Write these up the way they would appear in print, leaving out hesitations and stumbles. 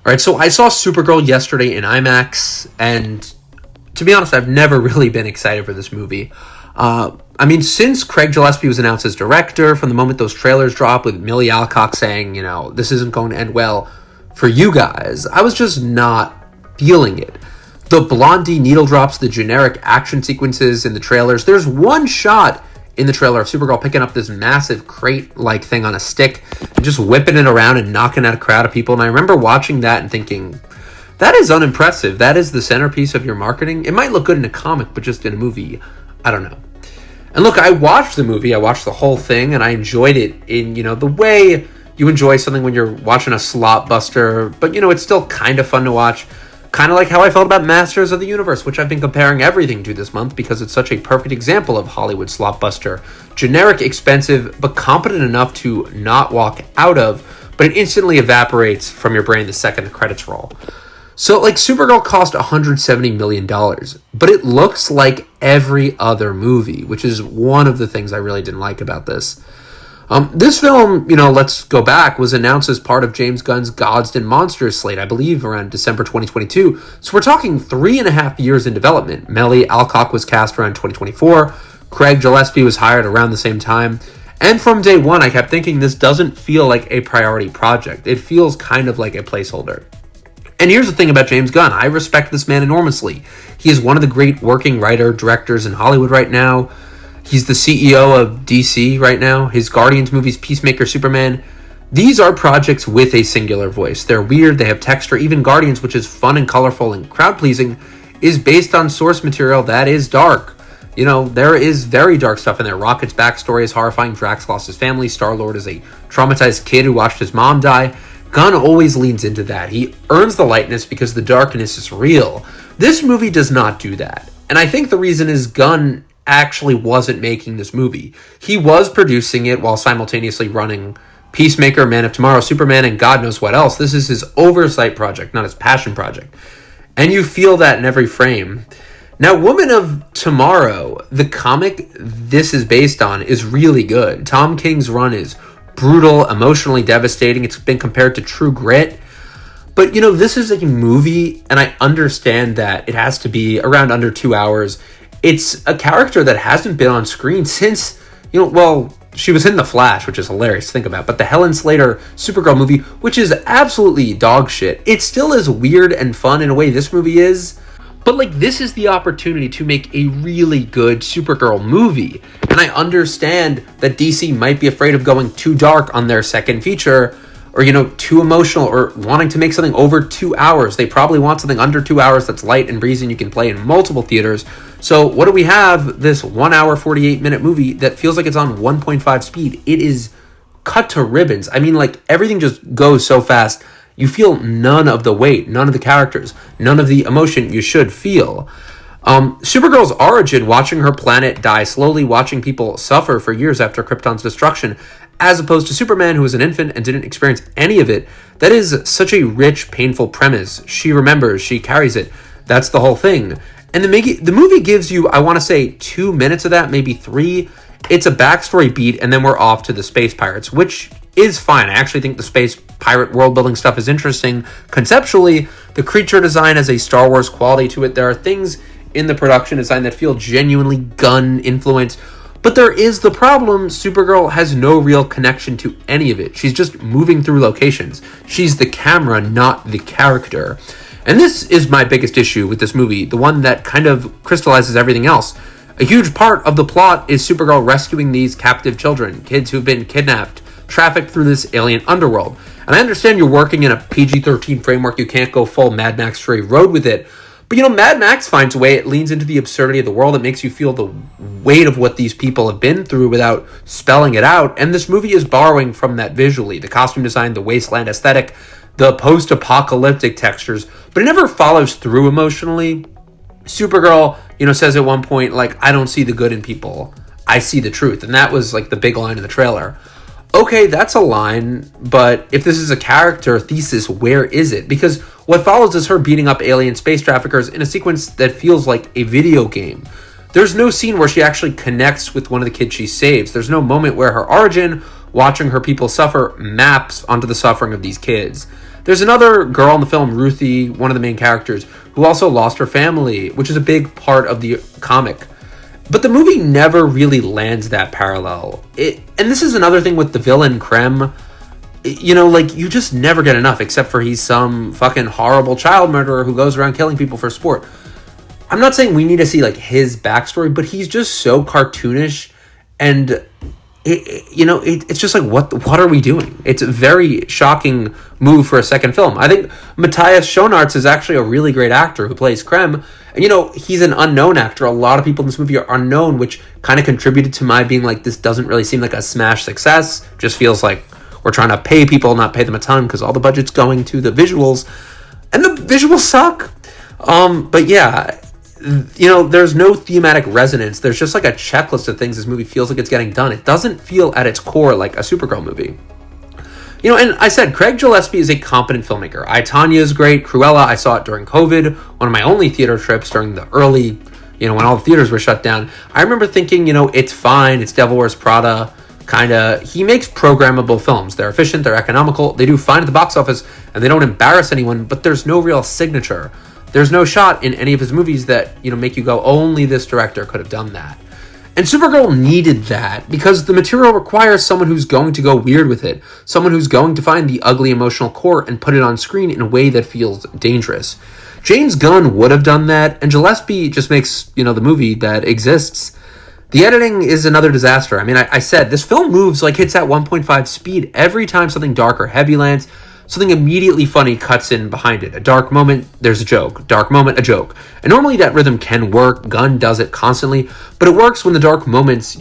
All right, so I saw Supergirl yesterday in IMAX, and to be honest, I've never really been excited for this movie. Since Craig Gillespie was announced as director, from the moment those trailers dropped with Millie Alcock saying, this isn't going to end well for you guys, I was just not feeling it. The Blondie needle drops, the generic action sequences in the trailers. There's one shot in the trailer of Supergirl picking up this massive crate-like thing on a stick and just whipping it around and knocking out a crowd of people. And I remember watching that and thinking, that is unimpressive. That is the centerpiece of your marketing. It might look good in a comic, but just in a movie, I don't know. And look, I watched the movie. I watched the whole thing, and I enjoyed it in, the way you enjoy something when you're watching a slot buster. But, it's still kind of fun to watch. Kind of like how I felt about Masters of the Universe, which I've been comparing everything to this month because it's such a perfect example of Hollywood slotbuster. Generic, expensive, but competent enough to not walk out of, but it instantly evaporates from your brain the second the credits roll. So, Supergirl cost $170 million, but it looks like every other movie, which is one of the things I really didn't like about this. This film, let's go back, was announced as part of James Gunn's Gods and Monsters slate, I believe, around December 2022. So we're talking 3.5 years in development. Millie Alcock was cast around 2024. Craig Gillespie was hired around the same time. And from day one, I kept thinking this doesn't feel like a priority project. It feels kind of like a placeholder. And here's the thing about James Gunn. I respect this man enormously. He is one of the great working directors in Hollywood right now. He's the CEO of DC right now. His Guardians movies, Peacemaker, Superman. These are projects with a singular voice. They're weird, they have texture. Even Guardians, which is fun and colorful and crowd-pleasing, is based on source material that is dark. There is very dark stuff in there. Rocket's backstory is horrifying. Drax lost his family. Star-Lord is a traumatized kid who watched his mom die. Gunn always leans into that. He earns the lightness because the darkness is real. This movie does not do that. And I think the reason is Gunn actually wasn't making this movie. He was producing it while simultaneously running Peacemaker, Man of Tomorrow, Superman, and God knows what else. This is his oversight project, not his passion project. And you feel that in every frame. Now, Woman of Tomorrow, the comic this is based on, is really good. Tom King's run is brutal, emotionally devastating. It's been compared to True Grit. But, this is a movie, and I understand that it has to be around under 2 hours. It's a character that hasn't been on screen since, she was in The Flash, which is hilarious to think about, but the Helen Slater Supergirl movie, which is absolutely dog shit. It still is weird and fun in a way this movie is, but this is the opportunity to make a really good Supergirl movie. And I understand that DC might be afraid of going too dark on their second feature, or, too emotional, or wanting to make something over 2 hours. They probably want something under 2 hours that's light and breezy and you can play in multiple theaters. So what do we have? This 1 hour, 48-minute movie that feels like it's on 1.5 speed. It is cut to ribbons. Everything just goes so fast. You feel none of the weight, none of the characters, none of the emotion you should feel. Supergirl's origin, watching her planet die slowly, watching people suffer for years after Krypton's destruction, as opposed to Superman, who was an infant and didn't experience any of it. That is such a rich, painful premise. She remembers, she carries it. That's the whole thing. And the movie gives you, I want to say, 2 minutes of that, maybe 3. It's a backstory beat, and then we're off to the space pirates, which is fine. I actually think the space pirate world-building stuff is interesting. Conceptually, the creature design has a Star Wars quality to it. There are things in the production design that feel genuinely Gunn-influenced. But there is the problem. Supergirl has no real connection to any of it. She's just moving through locations. She's the camera, not the character. And this is my biggest issue with this movie, the one that kind of crystallizes everything else. A huge part of the plot is Supergirl rescuing these captive children, kids who've been kidnapped, trafficked through this alien underworld. And I understand you're working in a PG-13 framework. You can't go full Mad Max Fury Road with it. But, Mad Max finds a way. It leans into the absurdity of the world. It makes you feel the weight of what these people have been through without spelling it out. And this movie is borrowing from that visually. The costume design, the wasteland aesthetic, the post-apocalyptic textures. But it never follows through emotionally. Supergirl, says at one point, I don't see the good in people. I see the truth. And that was, the big line in the trailer. Okay, that's a line, but if this is a character thesis, where is it? Because what follows is her beating up alien space traffickers in a sequence that feels like a video game. There's no scene where she actually connects with one of the kids she saves. There's no moment where her origin, watching her people suffer, maps onto the suffering of these kids. There's another girl in the film, Ruthie, one of the main characters, who also lost her family, which is a big part of the comic. But the movie never really lands that parallel. And this is another thing with the villain, Krem. You know, like, you just never get enough, except for he's some fucking horrible child murderer who goes around killing people for sport. I'm not saying we need to see, like, his backstory, but he's just so cartoonish, and it's just like, what are we doing? It's a very shocking move for a second film. I think Matthias Schoenaerts is actually a really great actor who plays Krem, and he's an unknown actor. A lot of people in this movie are unknown, which kind of contributed to my being like, this doesn't really seem like a smash success. Just feels like we're trying to pay people, not pay them a ton, because all the budget's going to the visuals, and the visuals suck. But yeah, there's no thematic resonance. There's just like a checklist of things this movie feels like it's getting done. It doesn't feel at its core like a Supergirl movie. And I said, Craig Gillespie is a competent filmmaker. I, Tonya is great. Cruella, I saw it during COVID, one of my only theater trips during the early, when all the theaters were shut down. I remember thinking, it's fine. It's Devil Wears Prada. He makes programmable films. They're efficient, they're economical, they do fine at the box office, and they don't embarrass anyone, but there's no real signature. There's no shot in any of his movies that, make you go, only this director could have done that. And Supergirl needed that, because the material requires someone who's going to go weird with it, someone who's going to find the ugly emotional core and put it on screen in a way that feels dangerous. James Gunn would have done that, and Gillespie just makes, the movie that exists. The editing is another disaster. I mean, I said, this film moves like hits at 1.5 speed every time something dark or heavy lands. Something immediately funny cuts in behind it. A dark moment, there's a joke. Dark moment, a joke. And normally that rhythm can work. Gunn does it constantly. But it works when the dark moments,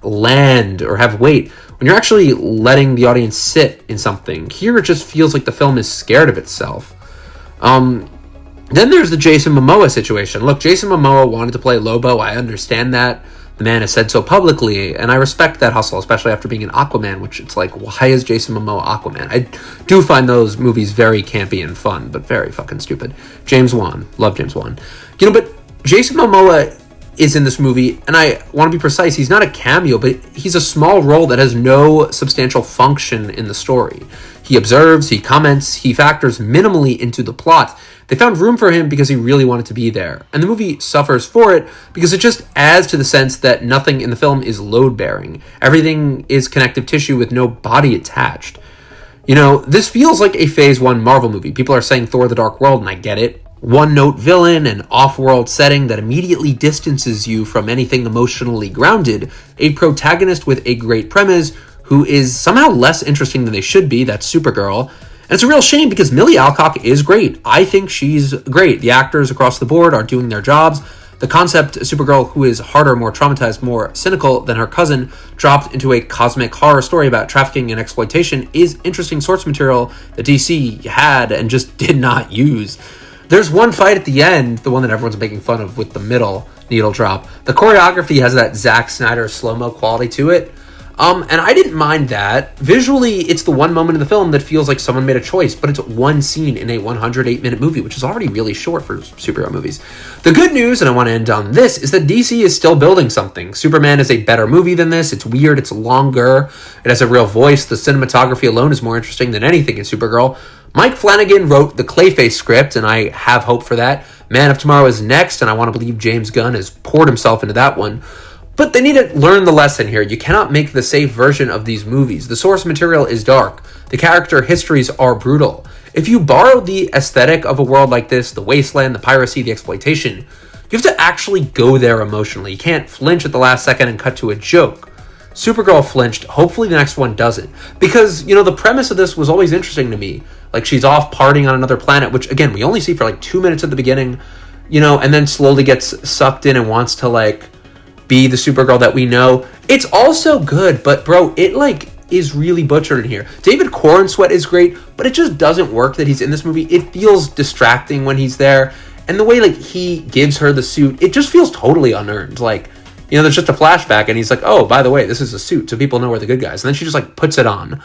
land or have weight. When you're actually letting the audience sit in something. Here it just feels like the film is scared of itself. Then there's the Jason Momoa situation. Look, Jason Momoa wanted to play Lobo. I understand that. The man has said so publicly, and I respect that hustle, especially after being in Aquaman, which it's like, why is Jason Momoa Aquaman? I do find those movies very campy and fun, but very fucking stupid. James Wan. Love James Wan. But Jason Momoa is in this movie, and I want to be precise, he's not a cameo, but he's a small role that has no substantial function in the story. He observes, he comments, he factors minimally into the plot. They found room for him because he really wanted to be there. And the movie suffers for it because it just adds to the sense that nothing in the film is load-bearing. Everything is connective tissue with no body attached. This feels like a Phase 1 Marvel movie. People are saying Thor: The Dark World, and I get it. One-note villain, an off-world setting that immediately distances you from anything emotionally grounded. A protagonist with a great premise who is somehow less interesting than they should be. That's Supergirl. And it's a real shame because Millie Alcock is great. I think she's great. The actors across the board are doing their jobs. The concept, Supergirl, who is harder, more traumatized, more cynical than her cousin, dropped into a cosmic horror story about trafficking and exploitation, is interesting source material that DC had and just did not use. There's one fight at the end, the one that everyone's making fun of with the middle needle drop. The choreography has that Zack Snyder slow-mo quality to it. And I didn't mind that. Visually, it's the one moment in the film that feels like someone made a choice, but it's one scene in a 108-minute movie, which is already really short for superhero movies. The good news, and I want to end on this, is that DC is still building something. Superman is a better movie than this. It's weird. It's longer. It has a real voice. The cinematography alone is more interesting than anything in Supergirl. Mike Flanagan wrote the Clayface script, and I have hope for that. Man of Tomorrow is next, and I want to believe James Gunn has poured himself into that one. But they need to learn the lesson here. You cannot make the safe version of these movies. The source material is dark. The character histories are brutal. If you borrow the aesthetic of a world like this, the wasteland, the piracy, the exploitation, you have to actually go there emotionally. You can't flinch at the last second and cut to a joke. Supergirl flinched. Hopefully the next one doesn't. Because, the premise of this was always interesting to me. Like, she's off partying on another planet, which, again, we only see for, 2 minutes at the beginning, and then slowly gets sucked in and wants to, be the Supergirl that we know. It's also good, but bro, it is really butchered in here. David Corenswet is great, but it just doesn't work that he's in this movie. It feels distracting when he's there, and the way he gives her the suit, it just feels totally unearned. There's just a flashback, and he's like, oh, by the way, this is a suit, so people know we're the good guys, and then she just puts it on.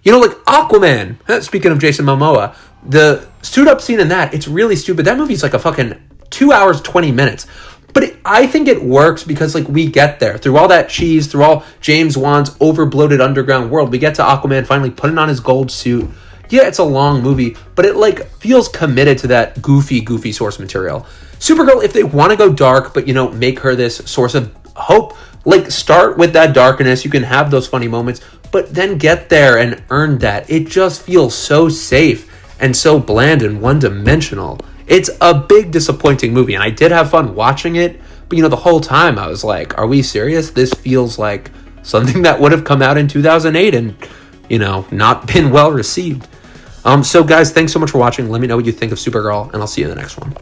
Aquaman. Speaking of Jason Momoa, the suit up scene in that, it's really stupid. That movie's a fucking 2 hours, 20 minutes. But I think it works because, we get there. Through all that cheese, through all James Wan's over-bloated underground world, we get to Aquaman finally putting on his gold suit, yeah, it's a long movie, but it like feels committed to that goofy source material. Supergirl, if they want to go dark, but make her this source of hope, like start with that darkness. You can have those funny moments, but then get there and earn that. It just feels so safe and so bland and one-dimensional. It's a big disappointing movie, and I did have fun watching it, but the whole time I was like, are we serious? This feels like something that would have come out in 2008 and not been well received. So guys, thanks so much for watching. Let me know what you think of Supergirl, and I'll see you in the next one.